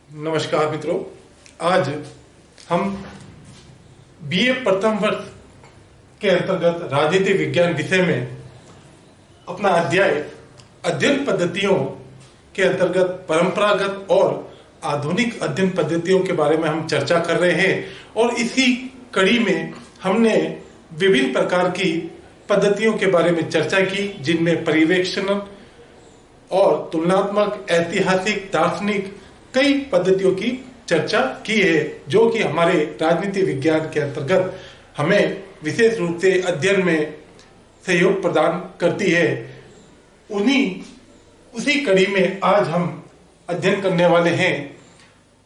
नमस्कार मित्रों। आज हम बीए प्रथम वर्ष के अंतर्गत राजनीति विज्ञान विषय में अपना अध्ययन पद्धतियों के अंतर्गत परंपरागत और आधुनिक अध्ययन पद्धतियों के बारे में हम चर्चा कर रहे हैं। और इसी कड़ी में हमने विभिन्न प्रकार की पद्धतियों के बारे में चर्चा की, जिनमें पर्यवेक्षण और तुलनात्मक, ऐतिहासिक, दार्शनिक कई पद्धतियों की चर्चा की है, जो कि हमारे राजनीति विज्ञान के अंतर्गत हमें विशेष रूप से अध्ययन में सहयोग प्रदान करती है। उसी कड़ी में आज हम अध्ययन करने वाले हैं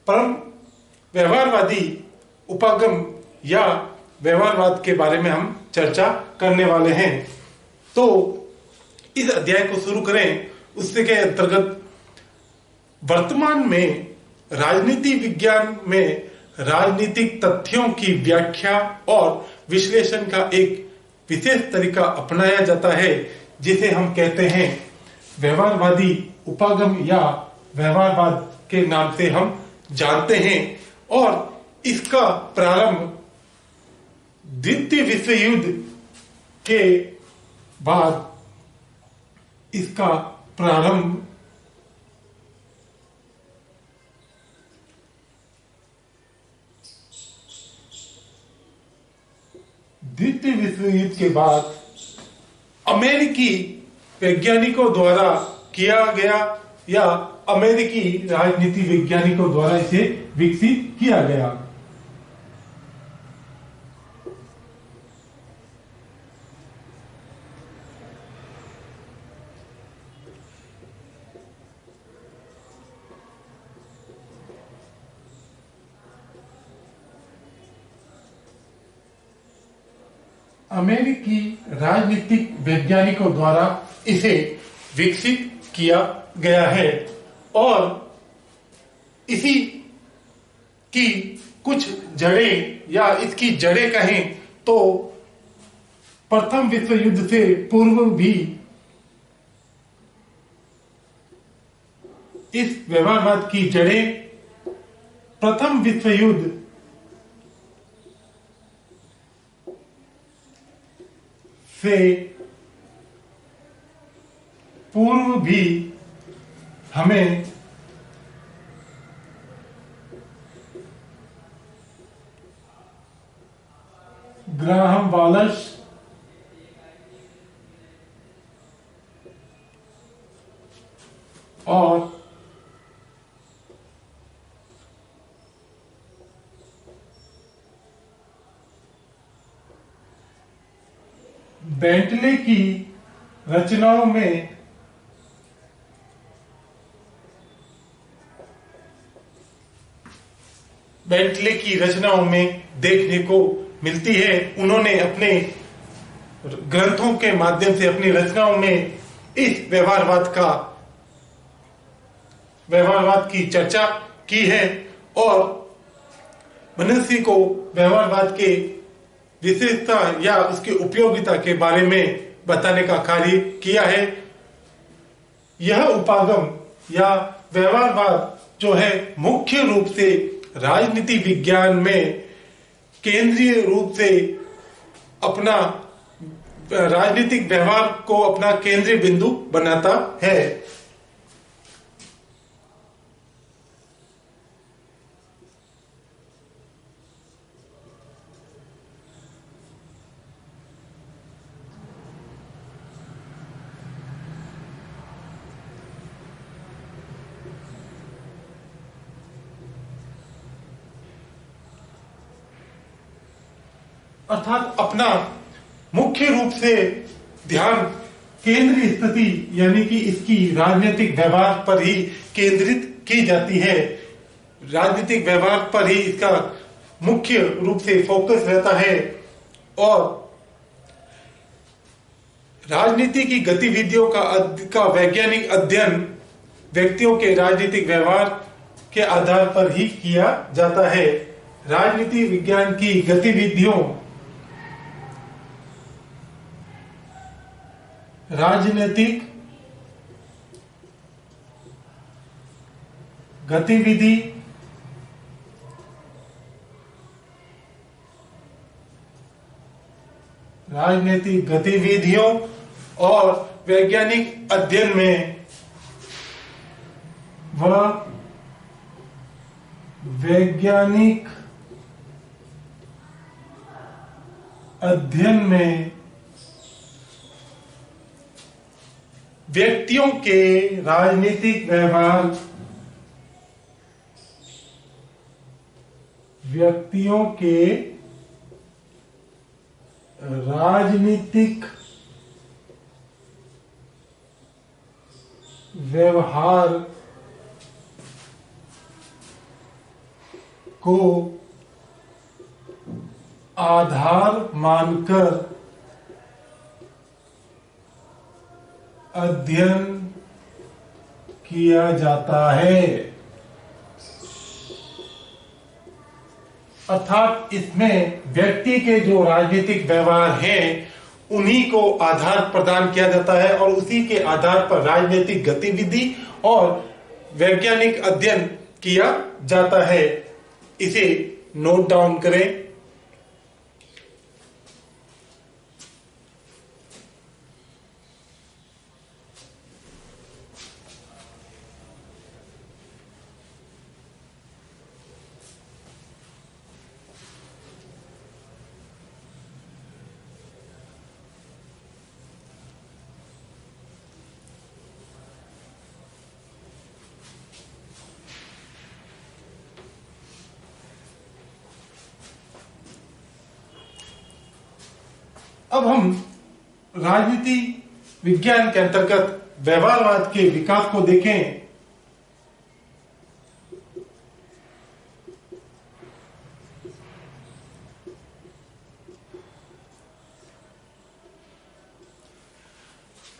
परम व्यवहारवादी उपागम या व्यवहारवाद के बारे में हम चर्चा करने वाले हैं। तो इस अध्याय को शुरू करें। उससे के अंतर्गत वर्तमान में राजनीति विज्ञान में राजनीतिक तथ्यों की व्याख्या और विश्लेषण का एक विशेष तरीका अपनाया जाता है, जिसे हम कहते हैं व्यवहारवादी उपागम या व्यवहारवाद के नाम से हम जानते हैं। और इसका प्रारंभ द्वितीय विश्व युद्ध के बाद इसका प्रारंभ द्वितीय विश्व युद्ध के बाद अमेरिकी वैज्ञानिकों द्वारा किया गया या अमेरिकी राजनीति वैज्ञानिकों द्वारा इसे विकसित किया गया। अमेरिकी राजनीतिक वैज्ञानिकों द्वारा इसे विकसित किया गया है और इसी की कुछ जड़ें या इसकी जड़ें कहें तो प्रथम विश्व युद्ध से पूर्व भी इस व्यवहारवाद की जड़ें प्रथम विश्व युद्ध से पूर्व भी हमें ग्राहम वालश और बेंटले की रचनाओं में देखने को मिलती है। उन्होंने अपने ग्रंथों के माध्यम से अपनी रचनाओं में इस व्यवहारवाद की चर्चा की है और मनुष्य को व्यवहारवाद के विशेषता या उसकी उपयोगिता के बारे में बताने का कार्य किया है। यह उपागम या व्यवहारवाद जो है मुख्य रूप से राजनीति विज्ञान में केंद्रीय रूप से अपना राजनीतिक व्यवहार को अपना केंद्रीय बिंदु बनाता है। अर्थात अपना मुख्य रूप से ध्यान केंद्रीय स्थिति यानी कि इसकी राजनीतिक व्यवहार पर ही केंद्रित की जाती है। राजनीतिक व्यवहार पर ही इसका मुख्य रूप से फोकस रहता है और राजनीति की गतिविधियों का वैज्ञानिक अध्ययन व्यक्तियों के राजनीतिक व्यवहार के आधार पर ही किया जाता है। राजनीति विज्ञान की राजनीतिक गतिविधि राजनीतिक गतिविधियों और वैज्ञानिक अध्ययन में वैज्ञानिक अध्ययन में व्यक्तियों के राजनीतिक व्यवहार को आधार मानकर अध्ययन किया जाता है। अर्थात इसमें व्यक्ति के जो राजनीतिक व्यवहार हैं उन्हीं को आधार प्रदान किया जाता है और उसी के आधार पर राजनीतिक गतिविधि और वैज्ञानिक अध्ययन किया जाता है। इसे नोट डाउन करें। अब हम राजनीति विज्ञान के अंतर्गत व्यवहारवाद के विकास को देखें।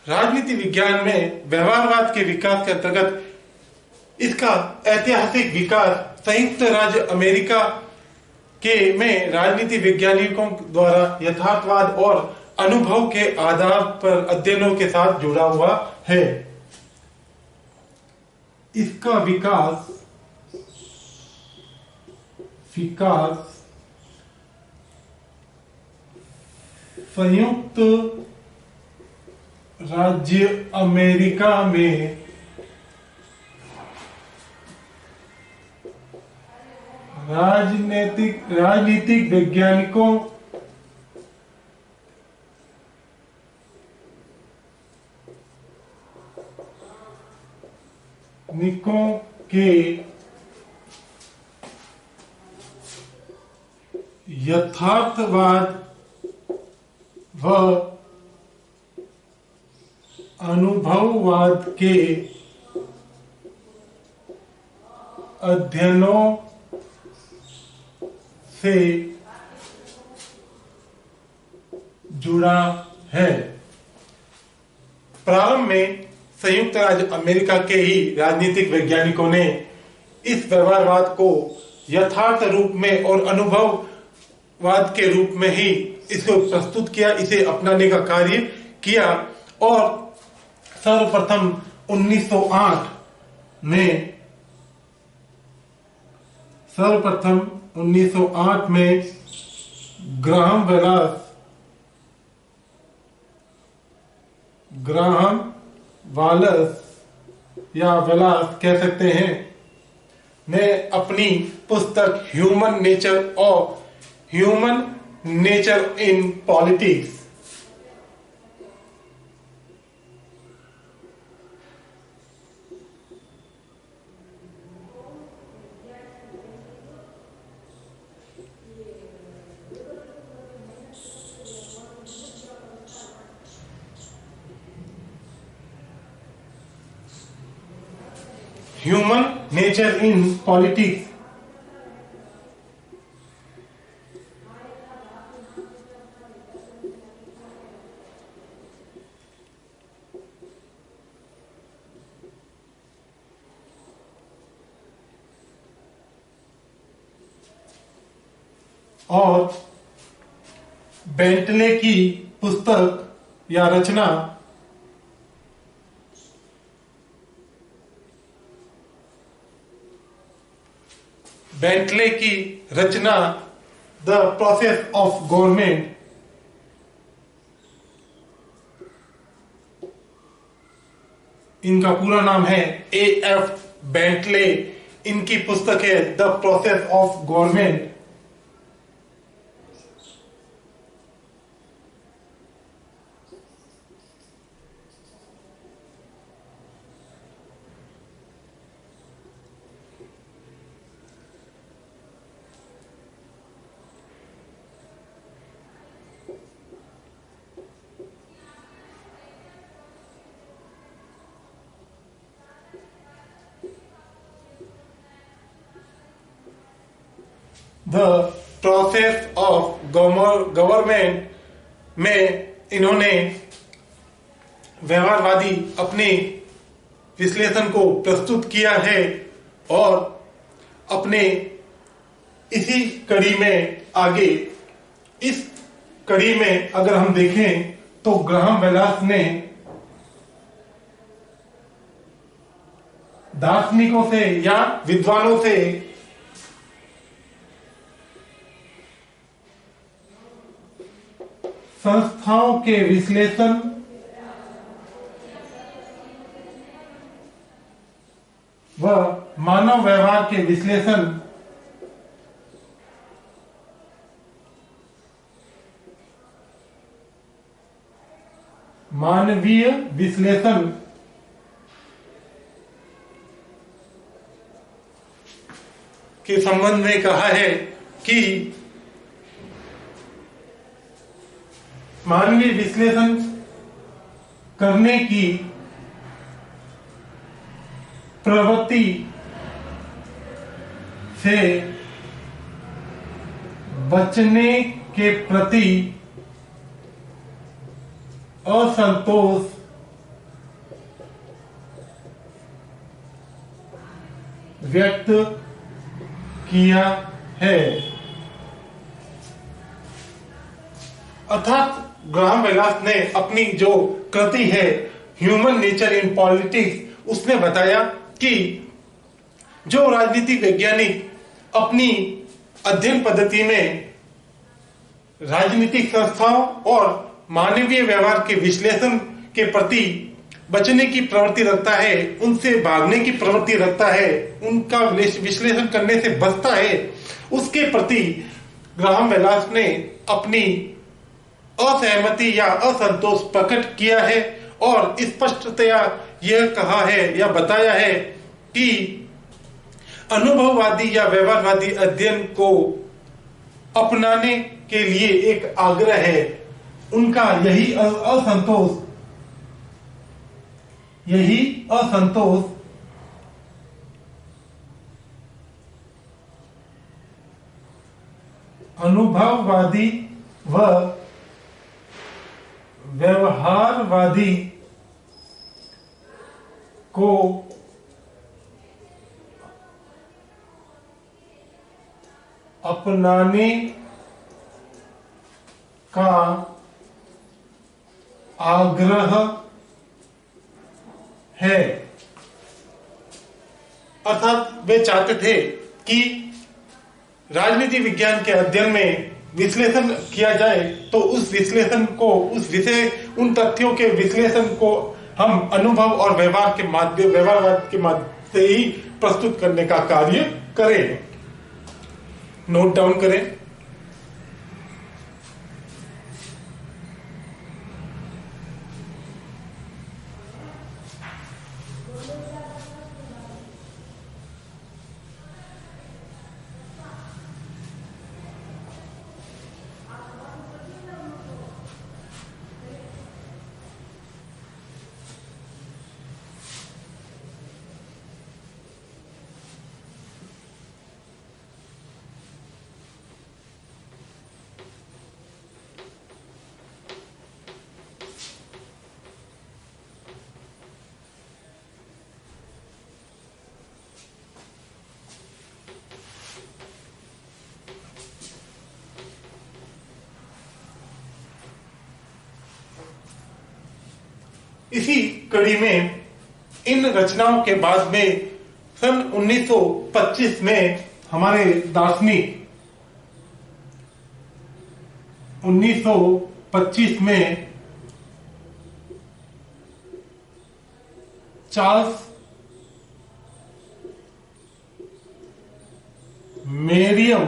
राजनीति विज्ञान में व्यवहारवाद के विकास के अंतर्गत इसका ऐतिहासिक विकास संयुक्त राज्य अमेरिका में राजनीति वैज्ञानिकों द्वारा यथार्थवाद और अनुभव के आधार पर अध्ययनों के साथ जुड़ा हुआ है। इसका विकास संयुक्त राज्य अमेरिका में राजनीतिक वैज्ञानिकों के यथार्थवाद व अनुभववाद के अध्ययनों से जुड़ा है। प्रारंभ में संयुक्त राज्य अमेरिका के ही राजनीतिक वैज्ञानिकों ने इस व्यवहारवाद को यथार्थ रूप में और अनुभववाद के रूप में ही इसको प्रस्तुत किया, इसे अपनाने का कार्य किया और सर्वप्रथम 1908 में ग्राहम वालस या वेलास कह सकते हैं ने अपनी पुस्तक human nature in politics human nature in politics और बेंटले की पुस्तक या रचना द प्रोसेस ऑफ गवर्नमेंट इनका पूरा नाम है A.F. बेंटले। इनकी पुस्तक है the process of government. The process of government में इन्होंने व्यवहारवादी अपने विश्लेषण को प्रस्तुत किया है और अपने इसी कड़ी में आगे इस कड़ी में अगर हम देखें तो ग्राहम बेलास ने दार्शनिकों से या विद्वानों से संस्थाओं के विश्लेषण व मानव व्यवहार के विश्लेषण मानवीय विश्लेषण के संबंध में कहा है कि मानवीय विश्लेषण करने की प्रवृत्ति से बचने के प्रति असंतोष व्यक्त किया है। अर्थात ग्राहम बेलास ने अपनी जो कृति है ह्यूमन नेचर इन पॉलिटिक्स उसमें बताया कि जो राजनीति वैज्ञानिक अपनी अध्ययन पद्धति में राजनीतिक संस्थाओं और मानवीय व्यवहार के विश्लेषण के प्रति बचने की प्रवृत्ति रखता है, उनसे भागने की प्रवृत्ति रखता है, उनका विश्लेषण करने से बचता है, उसके प्रति ग्राहम बेलास ने अपनी असहमति या असंतोष प्रकट किया है और स्पष्टतया यह कहा है या बताया है कि अनुभववादी या व्यवहारवादी अध्ययन को अपनाने के लिए एक आग्रह है। उनका यही असंतोष अनुभववादी व व्यवहारवादी को अपनाने का आग्रह है। अर्थात वे चाहते थे कि राजनीति विज्ञान के अध्ययन में विश्लेषण किया जाए तो उस विश्लेषण को उस विषय उन तथ्यों के विश्लेषण को हम अनुभव और व्यवहारवाद के माध्यम से ही प्रस्तुत करने का कार्य करें। नोट डाउन करें। इसी कड़ी में इन रचनाओं के बाद में सन 1925 में हमारे दार्शनिक 1925 में चार्ल्स मेरियम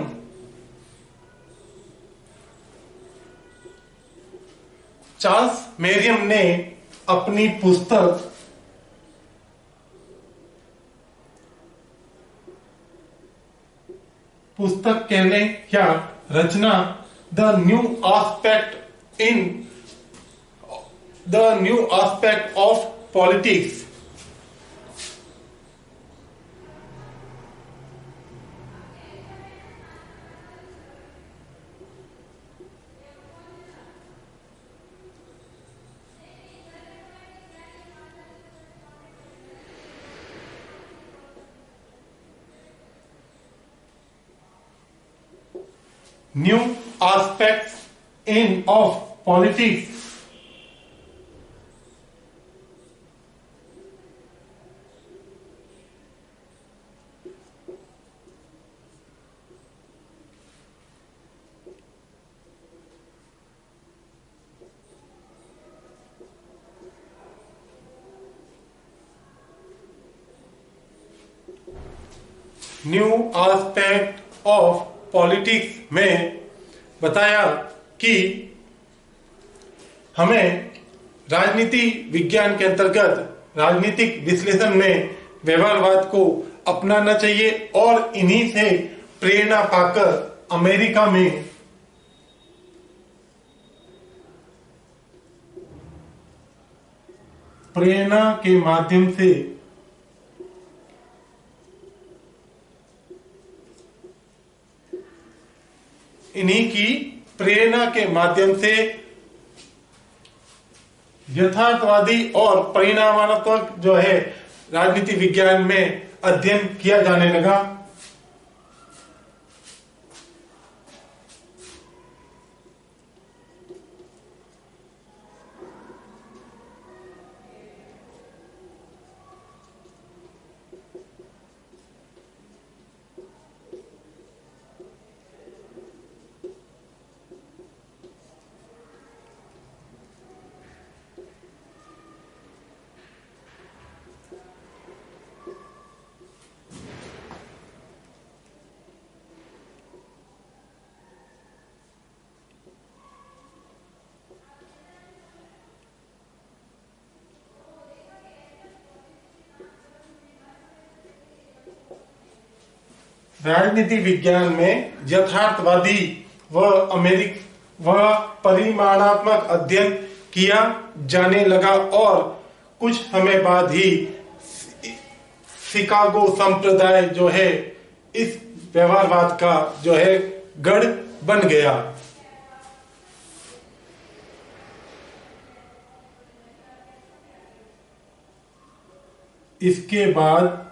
चार्ल्स मेरियम ने अपनी पुस्तक कहने या रचना the new aspect of politics new aspects in of politics new aspect of politics में बताया कि हमें राजनीति विज्ञान के अंतर्गत राजनीतिक विश्लेषण में व्यवहारवाद को अपनाना चाहिए और इन्हीं से प्रेरणा पाकर अमेरिका में प्रेरणा के माध्यम से इन्हीं की प्रेरणा के माध्यम से यथार्थवादी और परिणामात्मक जो है राजनीति विज्ञान में अध्ययन किया जाने लगा। राजनीति विज्ञान में यथार्थवादी व परिमाणात्मक अध्ययन किया जाने लगा और कुछ समय बाद ही शिकागो संप्रदाय जो है इस व्यवहारवाद का जो है गढ़ बन गया। इसके बाद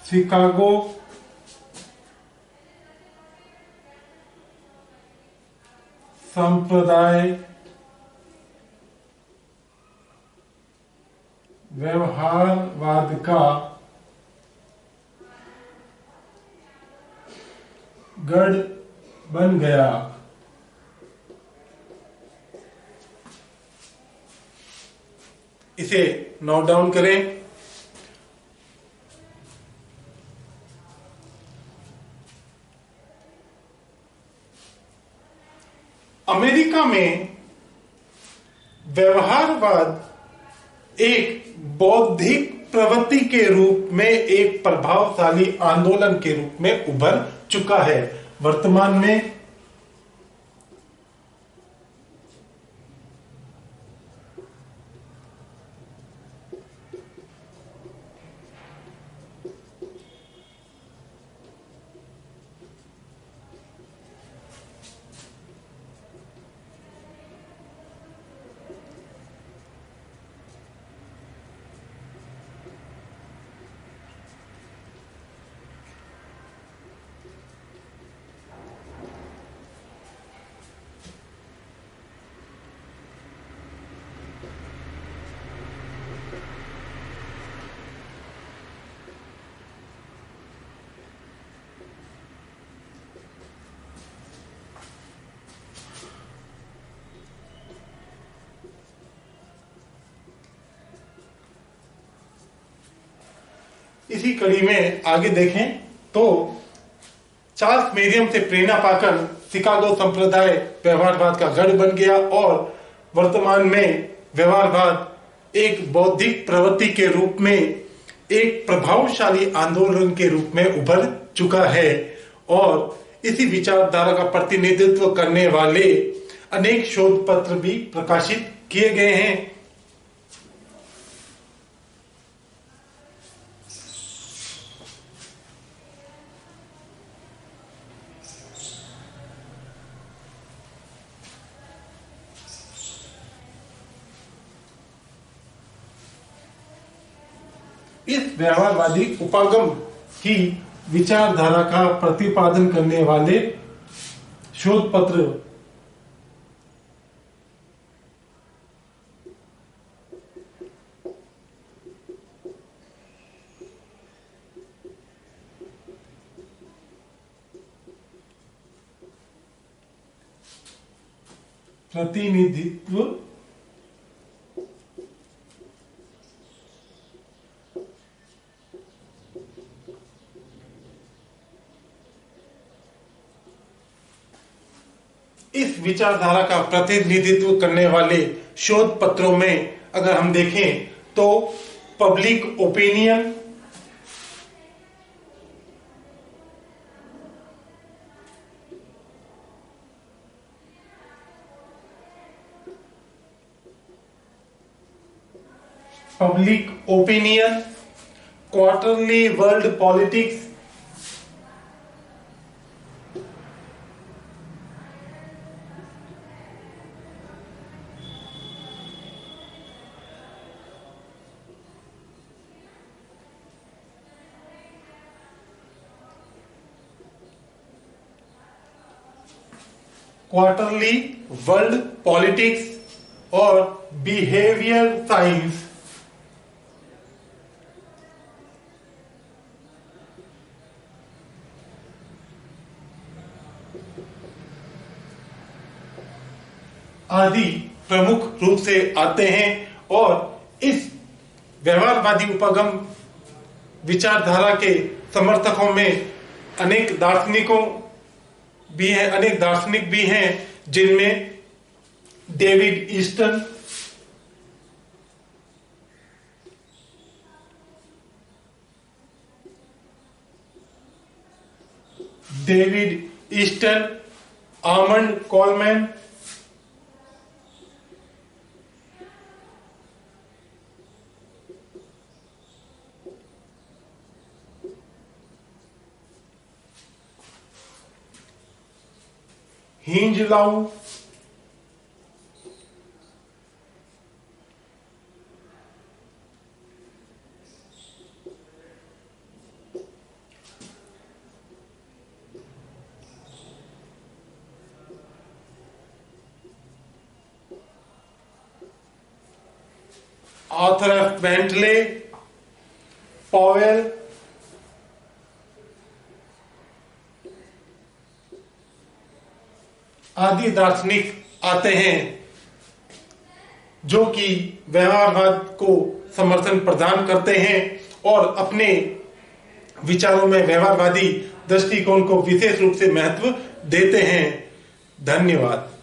शिकागो संप्रदाय व्यवहारवाद का गढ़ बन गया। इसे नोट डाउन करें। अमेरिका में व्यवहारवाद एक बौद्धिक प्रवृत्ति के रूप में एक प्रभावशाली आंदोलन के रूप में उभर चुका है। वर्तमान में इसी कड़ी में आगे देखें तो चार्ल्स मेरियम से प्रेरणा पाकर शिकागो संप्रदाय व्यवहारवाद का गढ़ बन गया और वर्तमान में व्यवहारवाद एक बौद्धिक प्रवृत्ति के रूप में एक प्रभावशाली आंदोलन के रूप में उभर चुका है और इसी विचारधारा का प्रतिनिधित्व करने वाले अनेक शोध पत्र भी प्रकाशित किए गए हैं। इस व्यवहारवादी उपागम की विचारधारा का प्रतिपादन करने वाले शोध पत्र प्रतिनिधित्व इस विचारधारा का प्रतिनिधित्व करने वाले शोध पत्रों में अगर हम देखें तो public opinion, quarterly world politics, और बिहेवियर साइंस। आदि प्रमुख रूप से आते हैं और इस व्यवहारवादी उपगम विचारधारा के समर्थकों में अनेक दार्शनिक भी हैं जिनमें डेविड ईस्टन, आर्मंड कोलमैन, हिंजलाउ, आर्थर एफ बेंटले, पॉवेल, आदि दार्शनिक आते हैं जो कि व्यवहारवाद को समर्थन प्रदान करते हैं और अपने विचारों में व्यवहारवादी दृष्टिकोण को विशेष रूप से महत्व देते हैं। धन्यवाद।